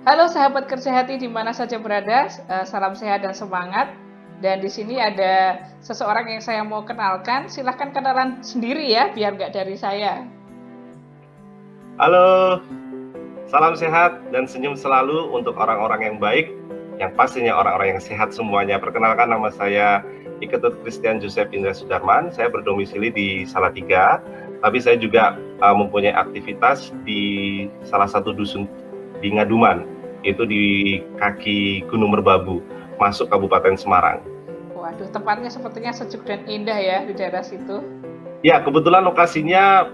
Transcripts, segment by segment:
Halo sahabat kerja hati di mana saja berada, salam sehat dan semangat. Dan di sini ada seseorang yang saya mau kenalkan. Silahkan kenalan sendiri ya, biar nggak dari saya. Halo, salam sehat dan senyum selalu untuk orang-orang yang baik, yang pastinya orang-orang yang sehat semuanya. Perkenalkan, nama saya Iketut Christian Joseph Indra Sudarman. Saya berdomisili di Salatiga, tapi saya juga mempunyai aktivitas di salah satu dusun di Ngaduman, itu di kaki Gunung Merbabu, masuk Kabupaten Semarang. Waduh, tempatnya sepertinya sejuk dan indah ya di daerah situ. Ya, kebetulan lokasinya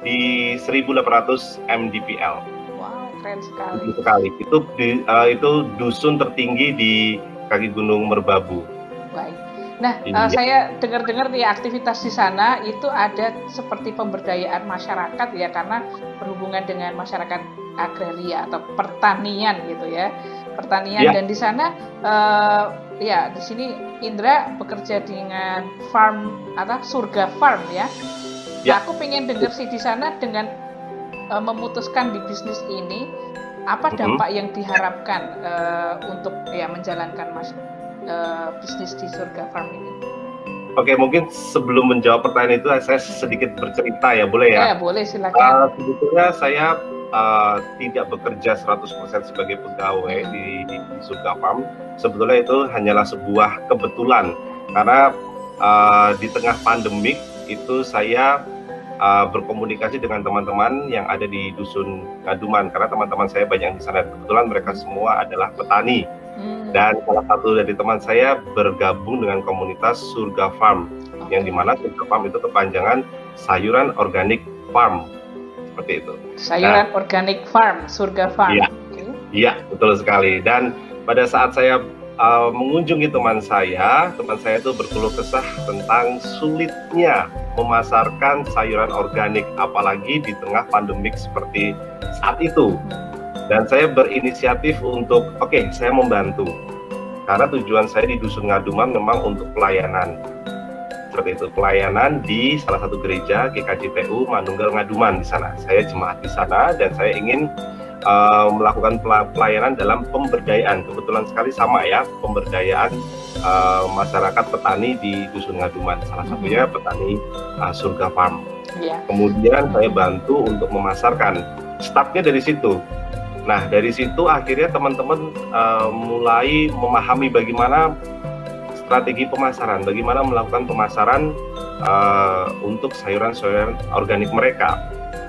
di 1800 mdpl. Wow, keren sekali. Sekali. Itu dusun tertinggi di kaki Gunung Merbabu. Baik. Nah, Iya. saya dengar-dengar nih aktivitas di sana itu ada seperti pemberdayaan masyarakat ya, karena berhubungan dengan masyarakat agraria atau pertanian gitu ya, pertanian. Ya. Dan di sana ya di sini Indra bekerja dengan farm atau Surga Farm ya. Ya. Nah, aku pengen dengar sih di sana dengan memutuskan di bisnis ini apa dampak yang diharapkan untuk ya menjalankan bisnis di Surga Farm ini. Oke, mungkin sebelum menjawab pertanyaan itu saya sedikit bercerita ya, boleh ya? Ya, boleh, silakan. Sebetulnya saya tidak bekerja 100% sebagai pegawai di Surga Farm. Sebetulnya itu hanyalah sebuah kebetulan, karena di tengah pandemik itu saya berkomunikasi dengan teman-teman yang ada di dusun Ngaduman, karena teman-teman saya banyak di sana. Kebetulan mereka semua adalah petani. Dan salah satu dari teman saya bergabung dengan komunitas Surga Farm, yang dimana Surga Farm itu kepanjangan Sayuran Organik Farm, seperti itu. Sayuran Organik Farm, Surga Farm. Iya, betul sekali. Dan pada saat saya mengunjungi teman saya itu berkeluh kesah tentang sulitnya memasarkan sayuran organik, apalagi di tengah pandemik seperti saat itu. Dan saya berinisiatif untuk, saya membantu. Karena tujuan saya di Dusun Ngaduman memang untuk pelayanan. Seperti itu, pelayanan di salah satu gereja GKJPU Manunggal Ngaduman di sana. Saya jemaat di sana dan saya ingin melakukan pelayanan dalam pemberdayaan. Kebetulan sekali sama ya, pemberdayaan masyarakat petani di Dusun Ngaduman. Salah satunya petani Surga Farm. Kemudian saya bantu untuk memasarkan. Startnya dari situ. Nah, dari situ akhirnya teman-teman mulai memahami bagaimana strategi pemasaran, bagaimana melakukan pemasaran untuk sayuran-sayuran organik mereka.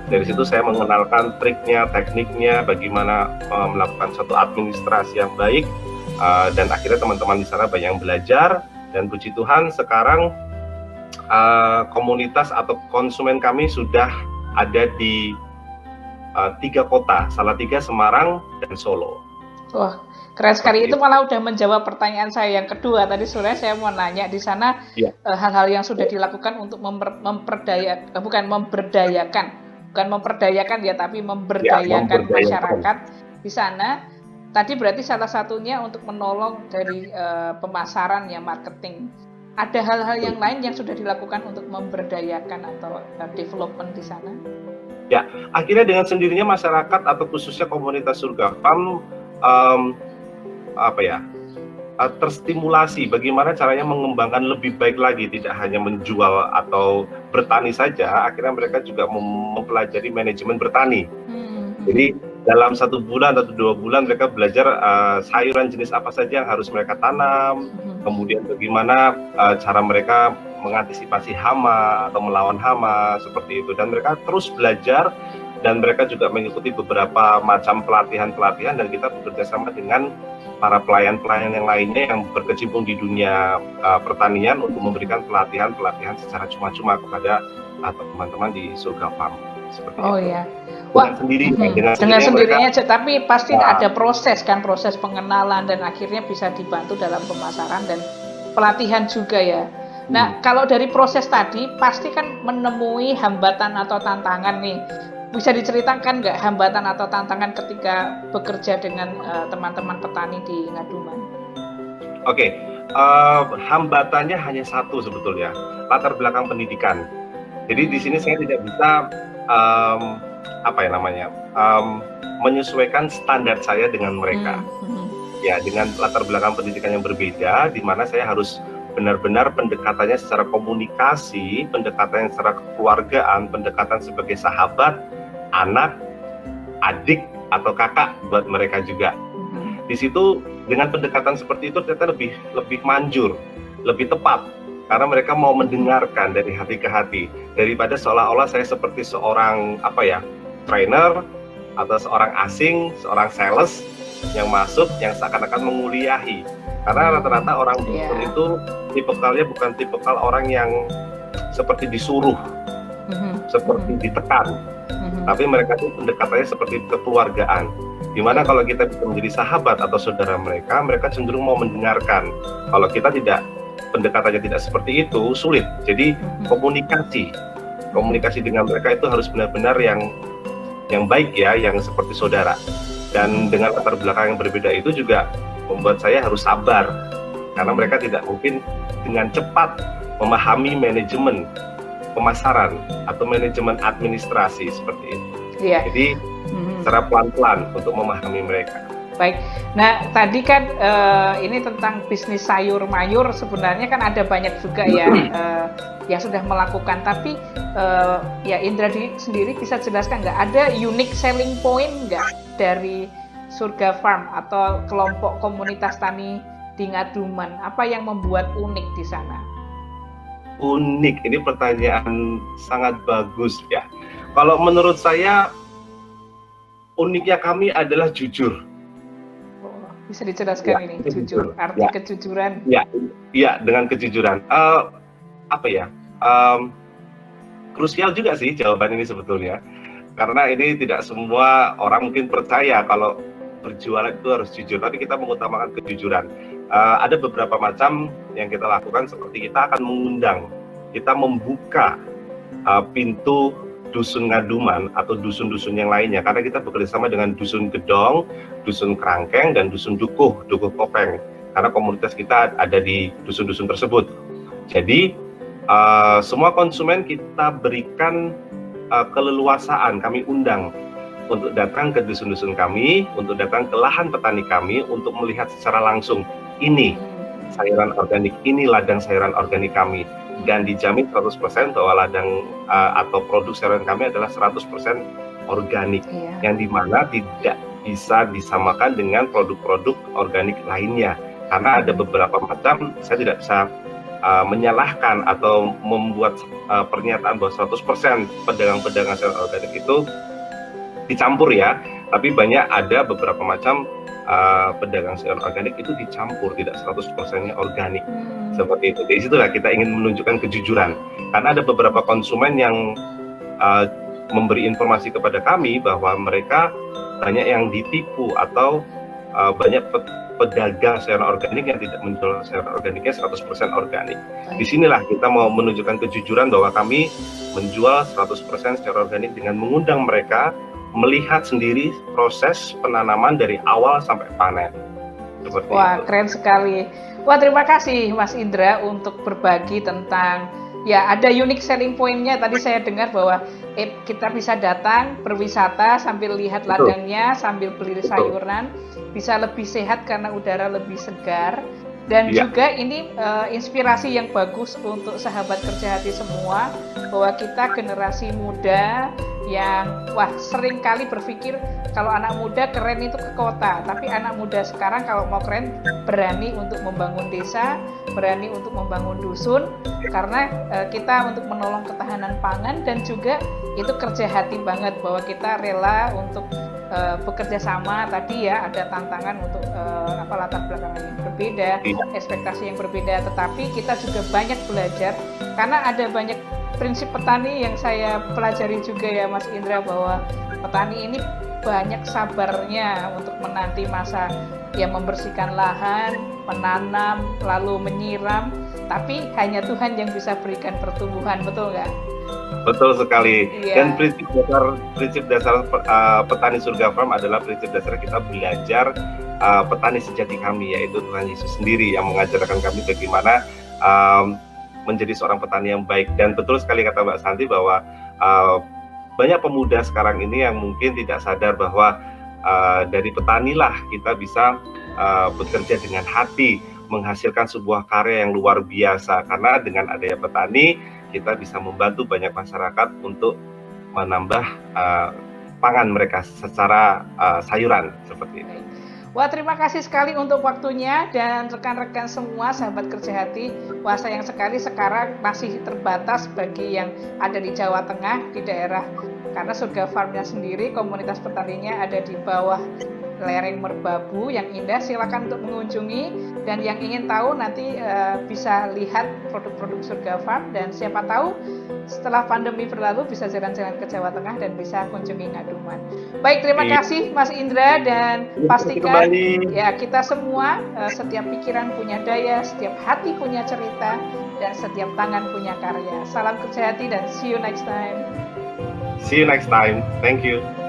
Dari situ saya mengenalkan triknya, tekniknya, bagaimana melakukan satu administrasi yang baik, dan akhirnya teman-teman di sana banyak yang belajar. Dan puji Tuhan sekarang komunitas atau konsumen kami sudah ada di 3 kota, Salatiga, Semarang, dan Solo. Wah, keren sekali. Itu malah udah menjawab pertanyaan saya yang kedua. Tadi sore saya mau nanya di sana hal-hal yang sudah dilakukan untuk memberdayakan ya, tapi memberdayakan masyarakat di sana. Tadi berarti salah satunya untuk menolong dari pemasaran ya, marketing. Ada hal-hal yang lain yang sudah dilakukan untuk memberdayakan atau development di sana? Ya, akhirnya dengan sendirinya masyarakat atau khususnya komunitas Surga Farm terstimulasi bagaimana caranya mengembangkan lebih baik lagi, tidak hanya menjual atau bertani saja. Akhirnya mereka juga mempelajari manajemen bertani. Jadi dalam 1 bulan atau 2 bulan mereka belajar sayuran jenis apa saja yang harus mereka tanam, kemudian bagaimana cara mereka mengantisipasi hama atau melawan hama, seperti itu. Dan mereka terus belajar, dan mereka juga mengikuti beberapa macam pelatihan-pelatihan, dan kita bekerja sama dengan para pelayan-pelayan yang lainnya yang berkecimpung di dunia pertanian untuk memberikan pelatihan-pelatihan secara cuma-cuma kepada teman-teman di Surga Farm. Seperti itu. Ya. Wah, dengan sendirinya aja, tapi pasti ada proses pengenalan, dan akhirnya bisa dibantu dalam pemasaran dan pelatihan juga ya. Nah, kalau dari proses tadi pasti kan menemui hambatan atau tantangan nih. Bisa diceritakan nggak hambatan atau tantangan ketika bekerja dengan teman-teman petani di Ngaduman? Hambatannya hanya satu sebetulnya, latar belakang pendidikan. Jadi di sini saya tidak bisa menyesuaikan standar saya dengan mereka. Ya, dengan latar belakang pendidikan yang berbeda, di mana saya harus benar-benar pendekatannya secara komunikasi, pendekatan secara kekeluargaan, pendekatan sebagai sahabat, anak, adik, atau kakak buat mereka juga. Di situ dengan pendekatan seperti itu ternyata lebih manjur, lebih tepat, karena mereka mau mendengarkan dari hati ke hati, daripada seolah-olah saya seperti seorang trainer atau seorang asing, seorang sales yang masuk yang seakan-akan menguliahi. Karena rata-rata orang dusun itu tipikalnya bukan tipikal orang yang seperti disuruh, seperti ditekan, tapi mereka itu pendekatannya seperti kekeluargaan. Dimana kalau kita bisa menjadi sahabat atau saudara mereka, mereka cenderung mau mendengarkan. Kalau kita tidak, pendekatannya tidak seperti itu, sulit. Jadi komunikasi dengan mereka itu harus benar-benar yang baik ya, yang seperti saudara. Dan dengan latar belakang yang berbeda itu juga membuat saya harus sabar, karena mereka tidak mungkin dengan cepat memahami manajemen pemasaran atau manajemen administrasi seperti itu. Jadi secara pelan-pelan untuk memahami mereka. Baik, nah tadi kan ini tentang bisnis sayur mayur, sebenarnya kan ada banyak juga ya yang sudah melakukan, tapi ya Indra sendiri bisa jelaskan nggak, ada unique selling point nggak dari Surga Farm atau kelompok komunitas tani di Ngaduman? Apa yang membuat unik di sana? Unik, ini pertanyaan sangat bagus ya. Kalau menurut saya uniknya kami adalah jujur. Bisa dijelaskan ini, jujur, arti kejujuran? Ya, dengan kejujuran. Krusial juga sih jawaban ini sebetulnya, karena ini tidak semua orang mungkin percaya kalau berjualan itu harus jujur, tapi kita mengutamakan kejujuran. Ada beberapa macam yang kita lakukan, seperti kita akan mengundang, kita membuka pintu dusun Ngaduman atau dusun-dusun yang lainnya, karena kita bekerjasama dengan dusun Gedong, dusun Kerangkeng, dan dusun Dukuh Kopeng, karena komunitas kita ada di dusun-dusun tersebut. Jadi semua konsumen kita berikan keleluasaan, kami undang untuk datang ke dusun-dusun kami, untuk datang ke lahan petani kami, untuk melihat secara langsung, ini sayuran organik, ini ladang sayuran organik kami, dan dijamin 100% bahwa ladang atau produk sayuran kami adalah 100% organik, yang dimana tidak bisa disamakan dengan produk-produk organik lainnya, karena ada beberapa macam, saya tidak bisa menyalahkan atau membuat pernyataan bahwa 100% pedagang-pedagang sayuran organik itu dicampur ya, tapi ada beberapa macam pedagang sayuran organik itu dicampur, tidak 100%-nya organik. Seperti itu. Dari situlah kita ingin menunjukkan kejujuran, karena ada beberapa konsumen yang memberi informasi kepada kami bahwa mereka banyak yang ditipu atau banyak pedagang sayuran organik yang tidak menjual sayuran organiknya 100% organik. Disinilah kita mau menunjukkan kejujuran bahwa kami menjual 100% secara organik dengan mengundang mereka melihat sendiri proses penanaman dari awal sampai panen. Wah, keren sekali. Wah, terima kasih Mas Indra untuk berbagi tentang, ya ada unique selling point-nya. Tadi saya dengar bahwa kita bisa datang berwisata sambil lihat ladangnya, sambil beli sayuran, bisa lebih sehat karena udara lebih segar. Dan juga ini inspirasi yang bagus untuk sahabat kerja hati semua, bahwa kita generasi muda yang sering kali berpikir kalau anak muda keren itu ke kota, tapi anak muda sekarang kalau mau keren berani untuk membangun desa, berani untuk membangun dusun, karena kita untuk menolong ketahanan pangan, dan juga itu kerja hati banget bahwa kita rela untuk bekerja sama. Tadi ya ada tantangan untuk latar belakang yang berbeda, ekspektasi yang berbeda, tetapi kita juga banyak belajar karena ada banyak prinsip petani yang saya pelajari juga ya Mas Indra, bahwa petani ini banyak sabarnya untuk menanti masa yang membersihkan lahan, menanam, lalu menyiram, tapi hanya Tuhan yang bisa berikan pertumbuhan, betul nggak? Betul sekali. Dan prinsip dasar petani Surga Farm adalah prinsip dasar kita belajar petani sejati kami, yaitu Tuhan Yesus sendiri yang mengajarkan kami bagaimana menjadi seorang petani yang baik. Dan betul sekali kata Mbak Santi bahwa banyak pemuda sekarang ini yang mungkin tidak sadar bahwa dari petanilah kita bisa bekerja dengan hati, menghasilkan sebuah karya yang luar biasa. Karena dengan adanya petani, kita bisa membantu banyak masyarakat untuk menambah pangan mereka secara sayuran seperti ini. Wah, terima kasih sekali untuk waktunya, dan rekan-rekan semua sahabat kerja hati. Wah, sayang sekali sekarang masih terbatas bagi yang ada di Jawa Tengah, di daerah, karena Surga Farmnya sendiri komunitas petaninya ada di bawah lereng Merbabu yang indah. Silakan untuk mengunjungi, dan yang ingin tahu nanti bisa lihat produk-produk Surga Farm, dan siapa tahu setelah pandemi berlalu bisa jalan-jalan ke Jawa Tengah dan bisa kunjungi Ngaduman. Baik, terima kasih Mas Indra, dan pastikan ya kita semua setiap pikiran punya daya, setiap hati punya cerita, dan setiap tangan punya karya. Salam kerja hati dan see you next time. See you next time. Thank you.